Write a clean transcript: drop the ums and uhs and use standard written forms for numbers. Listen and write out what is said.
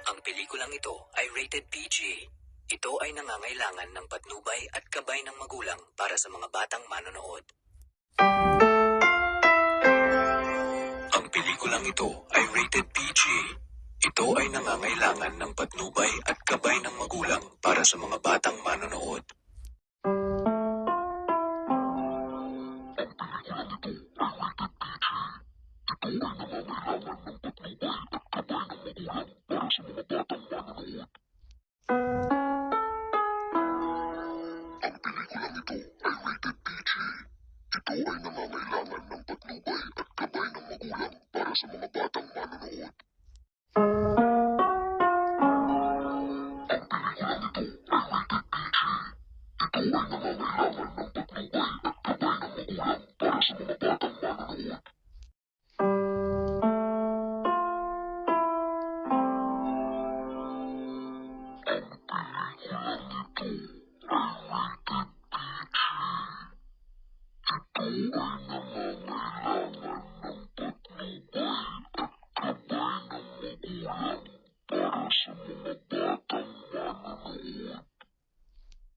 Ang pelikulang ito ay rated PG. Ito ay nangangailangan ng patnubay at gabay ng magulang para sa mga batang manonood. Ang pelikulang ito ay rated PG. Ito ay nangangailangan ng patnubay at gabay ng magulang para sa mga batang manonood. Ang pelikulang ito ay rated PG. Ito ay nangangailangan ng patnubay at gabay ng magulang para sa mga batang manonood. Ang pelikulang ito ay rated PG. Ito ay nangangailangan ng patnubay at gabay ng magulang para sa mga batang manonood. Ang pelikulang ito